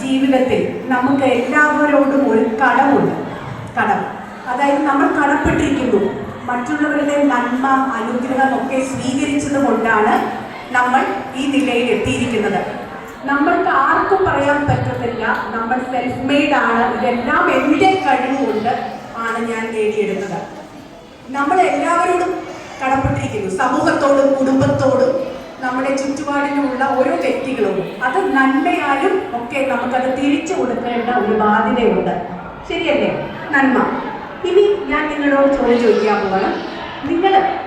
ജീവിതത്തിൽ നമുക്ക് എല്ലാവരോടും ഒരു കടമുണ്ട്. കടം, അതായത് നമ്മൾ കടപ്പെട്ടിരിക്കുന്നു. മറ്റുള്ളവരുടെ നന്മ അനുഗ്രഹം ഒക്കെ സ്വീകരിച്ചത് കൊണ്ടാണ് നമ്മൾ ഈ നിലയിൽ എത്തിയിരിക്കുന്നത്. നമ്മൾക്ക് ആർക്കും പറയാൻ പറ്റത്തില്ല നമ്മൾ സെൽഫ് മെയ്ഡ് ആണ്, ഇതെല്ലാം എൻ്റെ കഴിവുകൊണ്ട് ആണ് ഞാൻ നേടിയെടുത്തത്. നമ്മൾ എല്ലാവരോടും കടപ്പെട്ടിരിക്കുന്നു, സമൂഹത്തോടും കുടുംബത്തോടും നമ്മുടെ ചുറ്റുപാടിലുള്ള ഓരോ വ്യക്തികളോടും. അത് നന്മയാലും ഒക്കെ നമുക്കത് തിരിച്ചു കൊടുക്കേണ്ട ഒരു ബാധ്യതയുണ്ട്. ശരിയല്ലേ? നന്മ. ഇനി ഞാൻ നിങ്ങളോട് ചോദിക്കാൻ പോകണം.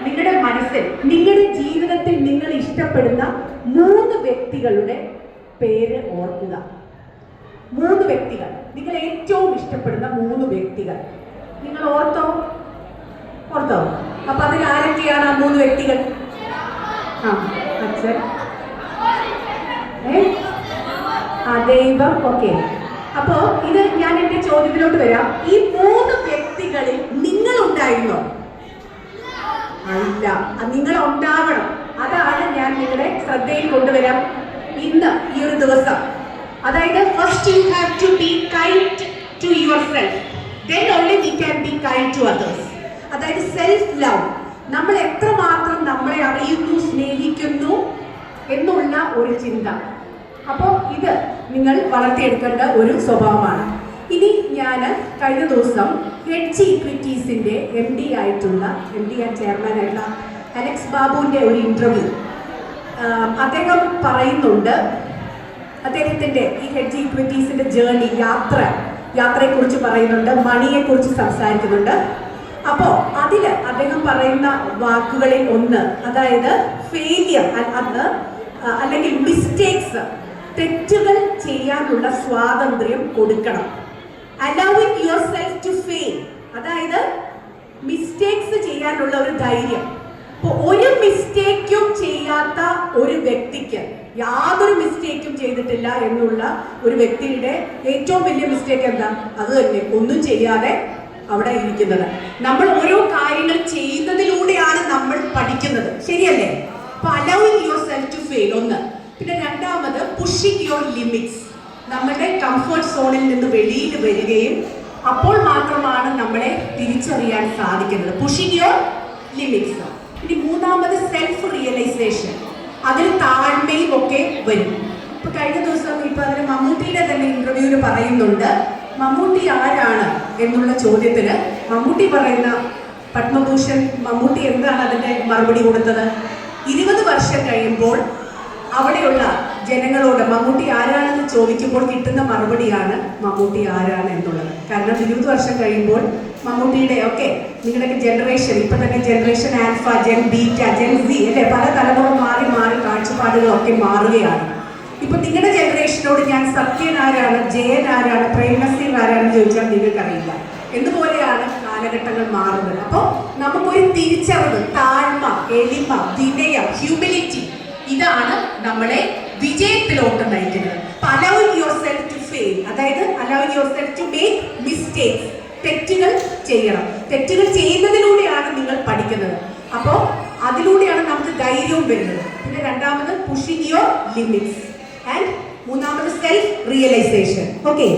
നിങ്ങളുടെ മനസ്സിൽ നിങ്ങളുടെ ജീവിതത്തിൽ നിങ്ങൾ ഇഷ്ടപ്പെടുന്ന 3 വ്യക്തികളുടെ പേര് ഓർക്കുക. 3 വ്യക്തികൾ, നിങ്ങൾ ഏറ്റവും ഇഷ്ടപ്പെടുന്ന 3 വ്യക്തികൾ നിങ്ങൾ ഓർത്തോ? അപ്പൊ അതിൽ ആരൊക്കെയാണ് ആ 3 വ്യക്തികൾ? അച്ഛൻ, ദൈവം. ഓക്കെ, അപ്പോ ഇത് ഞാൻ എന്റെ ചോദ്യത്തിലോട്ട് വരാം. ഈ 3 വ്യക്തികളിൽ നിങ്ങൾ ഉണ്ടായിരുന്നോ? അല്ല, നിങ്ങൾ ഉണ്ടാവണം. അതാണ് ഞാൻ നിങ്ങളുടെ ശ്രദ്ധയിൽ കൊണ്ടുവരാം ഇന്ന് ഈ ഒരു ദിവസം. അതായത് first you have to be kind to yourself, then only we can be kind to others. അതായത് സെൽഫ് ലവ്, നമ്മൾ എത്രമാത്രം നമ്മളെ അറിയുന്നു, സ്നേഹിക്കുന്നു എന്നുള്ള ഒരു ചിന്ത. അപ്പോൾ ഇത് നിങ്ങൾ വളർത്തിയെടുക്കേണ്ട ഒരു സ്വഭാവമാണ്. ഇനി ഞാൻ കഴിഞ്ഞ ദിവസം ഹെഡ്ജ് ഇക്വിറ്റീസിൻ്റെ MD ആൻഡ് ചെയർമാൻ ആയിട്ടുള്ള അലക്സ് ബാബുവിൻ്റെ ഒരു ഇൻ്റർവ്യൂ അദ്ദേഹം പറയുന്നുണ്ട്. അദ്ദേഹത്തിൻ്റെ ഈ ഹെഡ്ജ് ഇക്വിറ്റീസിൻ്റെ ജേർണി, യാത്രയെക്കുറിച്ച് പറയുന്നുണ്ട്, മണിയെക്കുറിച്ച് സംസാരിക്കുന്നുണ്ട്. അപ്പോൾ അതിൽ അദ്ദേഹം പറയുന്ന വാക്കുകളിൽ ഒന്ന്, അതായത് ഫെയിലിയർ അല്ലെങ്കിൽ മിസ്റ്റേക്സ്, തെറ്റുകൾ ചെയ്യാനുള്ള സ്വാതന്ത്ര്യം കൊടുക്കണം. Allowing your self to fail, അതായത് മിസ്റ്റേക്സ് ചെയ്യാനുള്ള ഒരു ധൈര്യം. ഇപ്പോൾ ഒരു മിസ്റ്റേക്കും ചെയ്യാത്ത ഒരു വ്യക്തിക്ക്, യാതൊരു മിസ്റ്റേക്കും ചെയ്തിട്ടില്ല എന്നുള്ള ഒരു വ്യക്തിയുടെ ഏറ്റവും വലിയ മിസ്റ്റേക്ക് എന്താ? അത് തന്നെ, ഒന്നും ചെയ്യാതെ അവിടെ ഇരിക്കുന്നത്. നമ്മൾ ഓരോ കാര്യങ്ങൾ ചെയ്യുന്നതിലൂടെയാണ് നമ്മൾ പഠിക്കുന്നത്. ശരിയല്ലേ? അപ്പൊ allowing your self to fail ഒന്ന്. പിന്നെ രണ്ടാമത് പുഷിങ് യുവർ ലിമിറ്റ്സ്, നമ്മുടെ കംഫർട്ട് സോണിൽ നിന്ന് വെളിയിൽ വരികയും അപ്പോൾ മാത്രമാണ് നമ്മളെ തിരിച്ചറിയാൻ സാധിക്കുന്നത്. Pushing your limits. ഇനി മൂന്നാമത് സെൽഫ് റിയലൈസേഷൻ, അതിൽ താഴ്മയും ഒക്കെ വരും. ഇപ്പൊ കഴിഞ്ഞ ദിവസം ഇപ്പൊ അതിന് മമ്മൂട്ടിയുടെ തന്നെ ഇന്റർവ്യൂവിൽ പറയുന്നുണ്ട്, മമ്മൂട്ടി ആരാണ് എന്നുള്ള ചോദ്യത്തിന് മമ്മൂട്ടി പറയുന്ന പത്മഭൂഷൺ മമ്മൂട്ടി എന്താണ് അതിന്റെ മറുപടി കൊടുത്തത്? 20 വർഷം കഴിയുമ്പോൾ അവിടെയുള്ള ജനങ്ങളോട് മമ്മൂട്ടി ആരാണെന്ന് ചോദിക്കുമ്പോൾ കിട്ടുന്ന മറുപടിയാണ് മമ്മൂട്ടി ആരാണ് എന്നുള്ളത്. കാരണം 20 വർഷം കഴിയുമ്പോൾ മമ്മൂട്ടിയുടെ നിങ്ങളുടെ ജനറേഷൻ, ഇപ്പൊ തന്നെ generation alpha, gen beta, gen C അല്ലെ, പല തലമുറ മാറി മാറി കാഴ്ചപ്പാടുകളൊക്കെ മാറുകയാണ്. ഇപ്പൊ നിങ്ങളുടെ ജനറേഷനോട് ഞാൻ സത്യൻ ആരാണ്, ജയൻ ആരാണ്, പ്രേംനസീർ ആരാണെന്ന് ചോദിച്ചാൽ നിങ്ങൾക്കറിയില്ല. എന്തുപോലെയാണ് കാലഘട്ടങ്ങൾ മാറുന്നത്. അപ്പോൾ നമുക്കൊരു തിരിച്ചറിവ്, താഴ്മ, എളിമ, വിനയം, ഹ്യൂമിലിറ്റി, ഇതാണ് നമ്മളെ വിജയത്തിലോട്ട് നയിക്കുന്നത്. Allowing your self to fail, അതായത് allowing your self to make mistakes, തെറ്റുകൾ ചെയ്യണം. തെറ്റുകൾ ചെയ്യുന്നതിലൂടെയാണ് നിങ്ങൾ പഠിക്കുന്നത്. അപ്പോൾ അതിലൂടെയാണ് നമുക്ക് ധൈര്യവും വരുന്നത്. പിന്നെ രണ്ടാമത് പുഷിങ് യുവർ ലിമിറ്റ്സ് ആൻഡ് മൂന്നാമത് സെൽഫ് റിയലൈസേഷൻ. ഓക്കെ.